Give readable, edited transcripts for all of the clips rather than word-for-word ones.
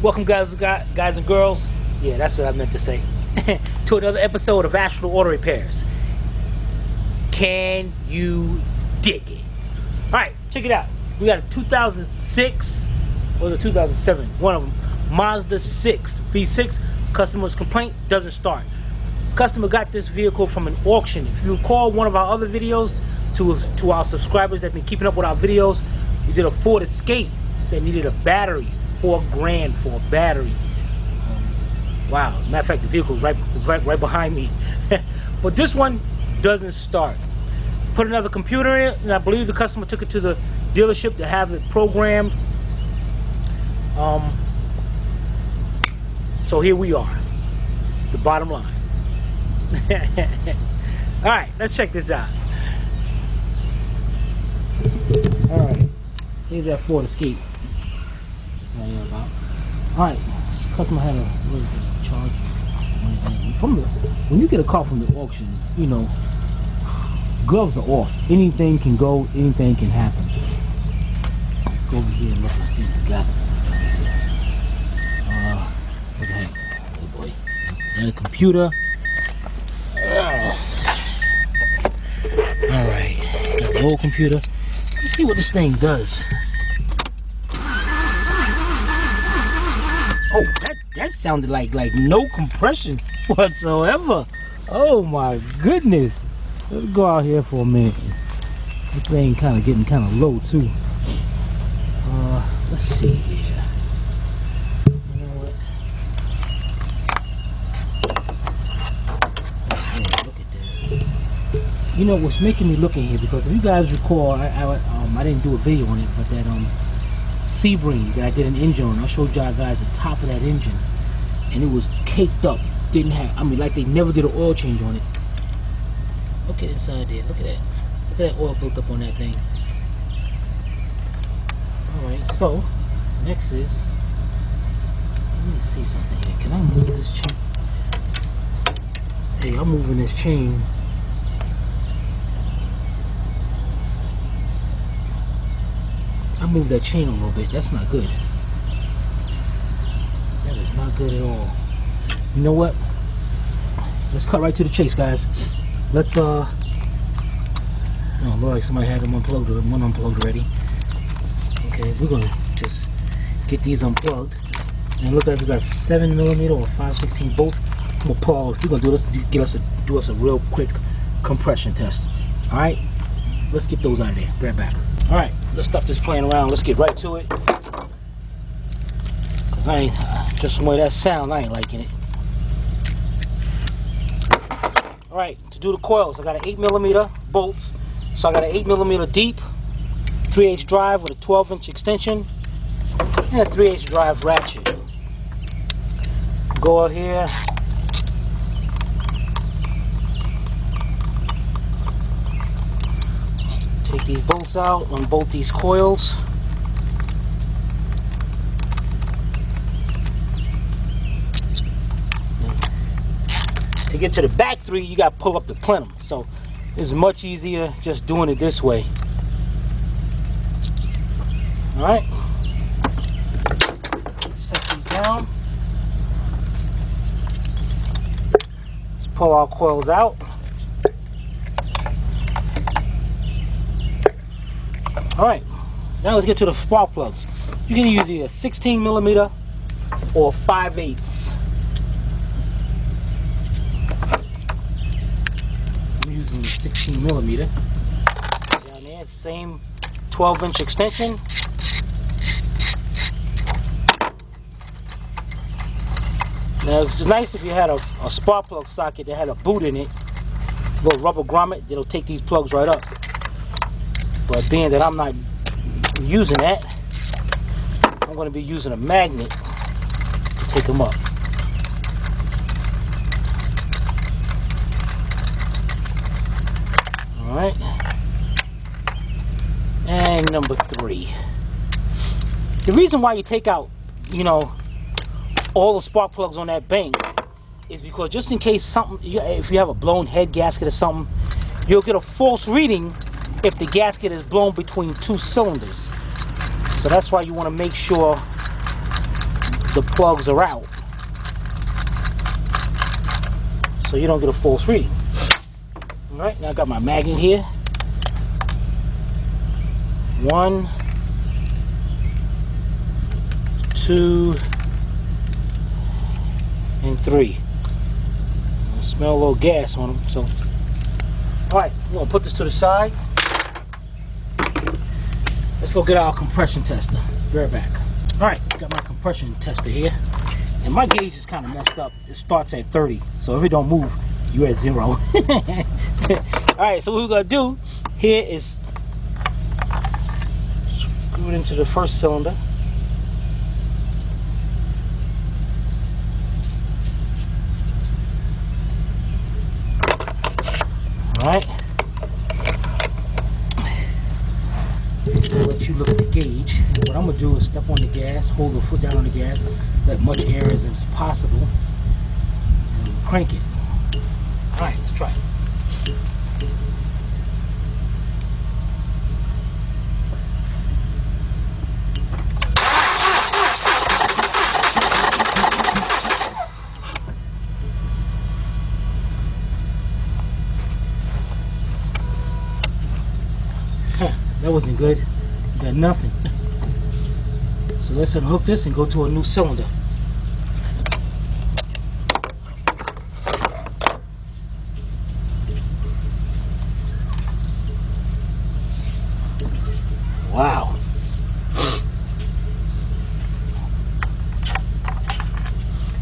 Welcome, guys and girls. Yeah, that's what I meant to say. To another episode of Astral Auto Repairs. Can you dig it? All right, check it out. We got a 2006 or the 2007, one of them, Mazda 6 V6. Customer's complaint doesn't start. Customer got this vehicle from an auction. If you recall one of our other videos, to our subscribers that have been keeping up with our videos, we did a Ford Escape that needed a battery. $4,000 for a battery. Wow. Matter of fact, the vehicle's right behind me. But this one doesn't start. Put another computer in it, and I believe the customer took it to the dealership to have it programmed. So here we are. The bottom line. Alright, let's check this out. Alright. Here's that Ford Escape. Alright, this customer had a charge. When you get a car from the auction, you know, gloves are off. Anything can go, anything can happen. Let's go over here and look and see what we got. What the heck? Oh boy. And a computer. Alright, got the old computer. Let's see what this thing does. Oh, that sounded like no compression whatsoever. Oh my goodness. Let's go out here for a minute. This thing getting kind of low too. Let's see here. You know what? Look at that. You know what's making me look in here, because if you guys recall, I didn't do a video on it, but that Sebring that I did an engine on, I showed y'all guys the top of that engine, and it was caked up. Didn't have, like they never did an oil change on it. Look at inside there. Look at that. Look at that oil built up on that thing. Alright, so next is, let me see something here. Can I move this chain? Hey, I'm moving this chain. I moved that chain a little bit. That's not good. That is not good at all. You know what? Let's cut right to the chase, guys. Let's oh Lord, somebody had them unplugged, one unplugged already. Okay, we're gonna just get these unplugged. And look like we got 7mm or 5/16 bolts. I'm gonna pause. We're gonna do us a real quick compression test. Alright? Let's get those out of there. Be right back. Alright, let's stop this playing around. Let's get right to it. Cause just the way that sound, I ain't liking it. Alright, to do the coils, I got an 8mm bolts. So I got an 8mm deep, 3/8 drive with a 12-inch extension, and a 3/8 drive ratchet. Go out here. Take these bolts out, unbolt these coils. To get to the back three, you got to pull up the plenum. So it's much easier just doing it this way. Alright. Set these down. Let's pull our coils out. Alright, now let's get to the spark plugs. You can use either 16mm or 5/8. I'm using the 16mm. Down there, same 12-inch extension. Now it's nice if you had a spark plug socket that had a boot in it, a little rubber grommet, it'll take these plugs right up. But being that I'm not using that, I'm going to be using a magnet to take them up. Alright. And number 3. The reason why you take out, all the spark plugs on that bank is because just in case something, if you have a blown head gasket or something, you'll get a false reading if the gasket is blown between 2 cylinders. So that's why you want to make sure the plugs are out, so you don't get a false reading. All right, now I got my mag in here. 1, 2, and 3. I smell a little gas on them, so. All right, we're gonna put this to the side. Let's go get our compression tester. Be right back. All right, got my compression tester here, and my gauge is kind of messed up. It starts at 30, so if it don't move, you're at 0. All right, so what we're gonna do here is screw it into the first cylinder. All right. I'll let you look at the gauge. What I'm gonna do is step on the gas, hold the foot down on the gas, let much air as is possible, and crank it. All right, let's try it. That wasn't good. Got nothing. So let's unhook this and go to a new cylinder. Wow.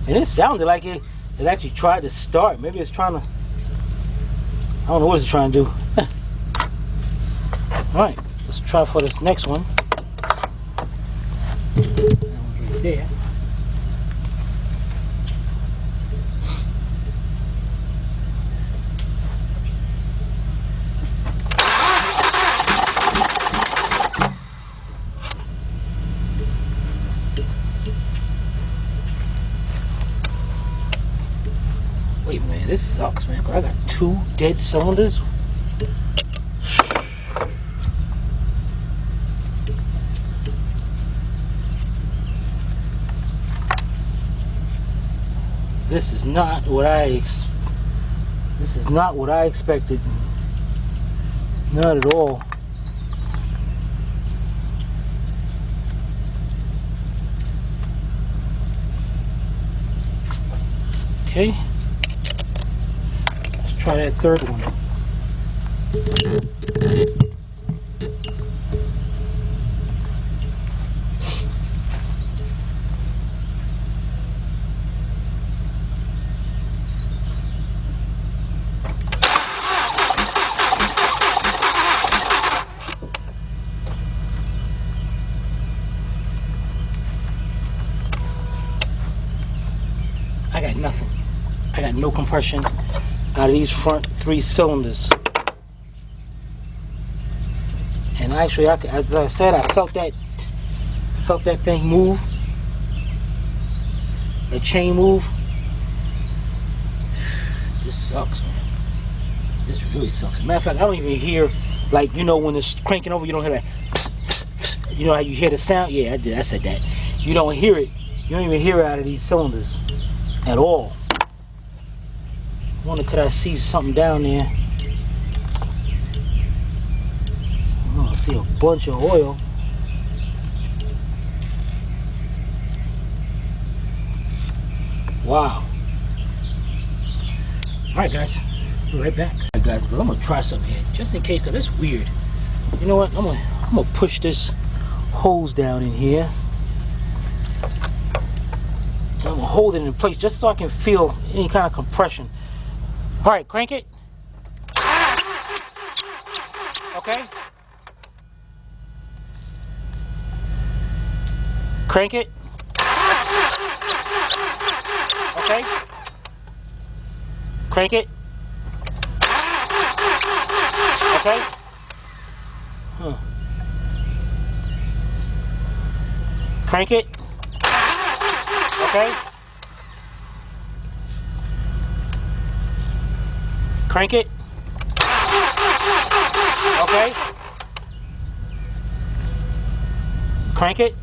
And it sounded like it actually tried to start. Maybe it's trying to, I don't know what it's trying to do. All right, let's try for this next one. That one's right there. Wait, man, this sucks, man. I got 2 dead cylinders. This is not what I expected. Not at all. Okay. Let's try that third one. I got nothing. I got no compression out of these front 3 cylinders. And actually, as I said, I felt that thing move, that chain move. This sucks, man. This really sucks. Matter of fact, I don't even hear, like, you know, when it's cranking over, you don't hear that. You know how you hear the sound? Yeah, I did. I said that. You don't hear it. You don't even hear it out of these cylinders at all. I wonder, could I see something down there? Oh, I see a bunch of oil. Wow. Alright, guys, be right back. Alright, guys, but I'm gonna try something here, just in case, because it's weird. You know what? I'm gonna push this hose down in here. And I'm gonna hold it in place just so I can feel any kind of compression. All right, crank it. Okay. Crank it. Okay. Crank it. Okay. Crank it. Okay. Crank it. Okay. Crank it.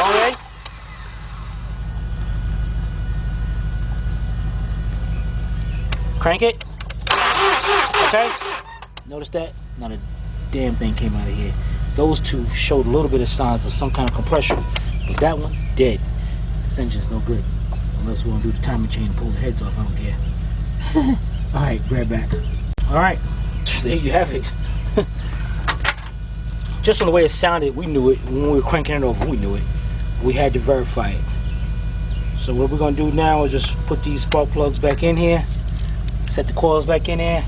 Wrong way. Crank it. Okay. Notice that? Not a damn thing came out of here. Those two showed a little bit of signs of some kind of compression, but that one dead. This engine's no good. Unless we want to do the timing chain and pull the heads off, I don't care. Alright, grab back. Alright, there you have it. Just from the way it sounded, we knew it. When we were cranking it over, we knew it. We had to verify it. So what we're going to do now is just put these spark plugs back in here, set the coils back in there,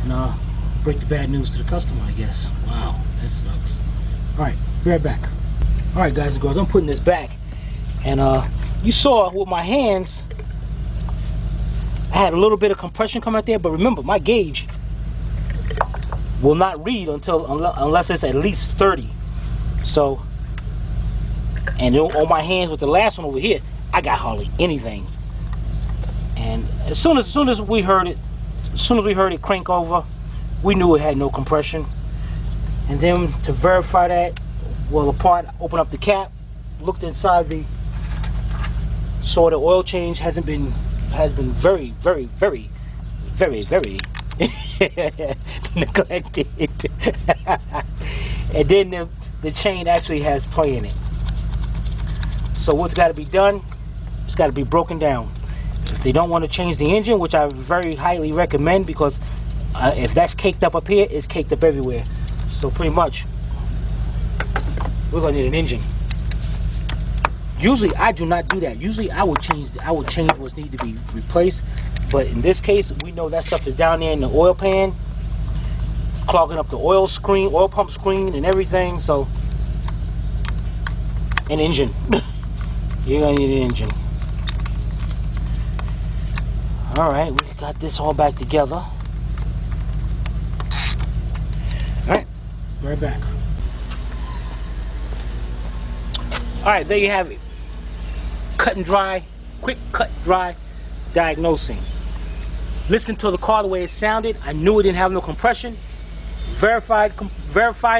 and break the bad news to the customer, I guess. Wow, that sucks. Alright, be right back. Alright guys and girls, I'm putting this back. And you saw with my hands, I had a little bit of compression coming out there, but remember, my gauge will not read unless it's at least 30. So, and on my hands with the last one over here, I got hardly anything. And as soon as we heard it crank over, we knew it had no compression. And then to verify that, well, apart, open up the cap, looked inside saw the oil change has been very neglected. And then the chain actually has play in it. So what's got to be done? It's got to be broken down. If they don't want to change the engine, which I very highly recommend, because if that's caked up here, it's caked up everywhere. So pretty much, we're gonna need an engine. Usually, I do not do that. Usually, I would change what's need to be replaced. But in this case, we know that stuff is down there in the oil pan, clogging up the oil pump screen, and everything. So, an engine. You're gonna need an engine. All right, we got this all back together. All right, right back. All right, there you have it. Cut and dry, quick cut, dry diagnosing. Listen to the car the way it sounded. I knew it didn't have no compression. Verified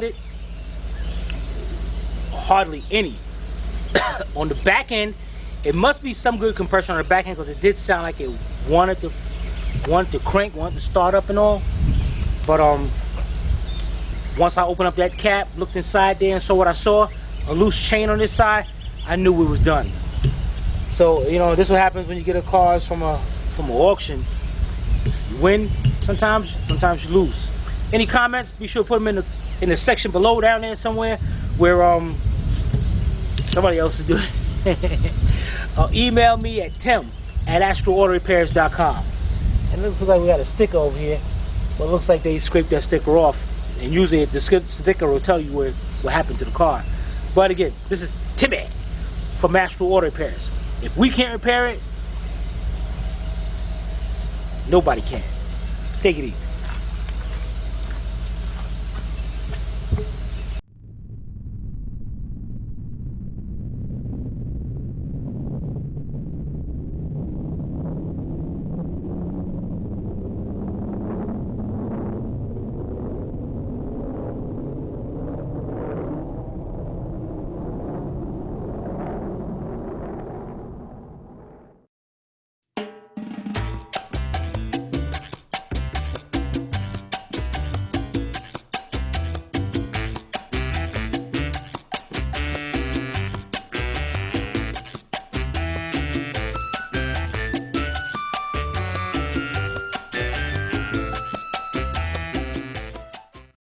it. Hardly any. On the back end, it must be some good compression on the back end, because it did sound like it wanted to crank, wanted to start up and all. But once I opened up that cap, looked inside there and saw what I saw, a loose chain on this side, I knew we was done. So, you know, this is what happens when you get a cars from an auction. You win sometimes you lose. Any comments, be sure to put them in the section below down there somewhere where somebody else is doing it. Email me at tim@astralautorepairs.com. And it looks like we got a sticker over here, but it looks like they scraped that sticker off, and usually the sticker will tell you what happened to the car. But again, this is Timmy from Astral Auto Repairs. If we can't repair it, nobody can. Take it easy.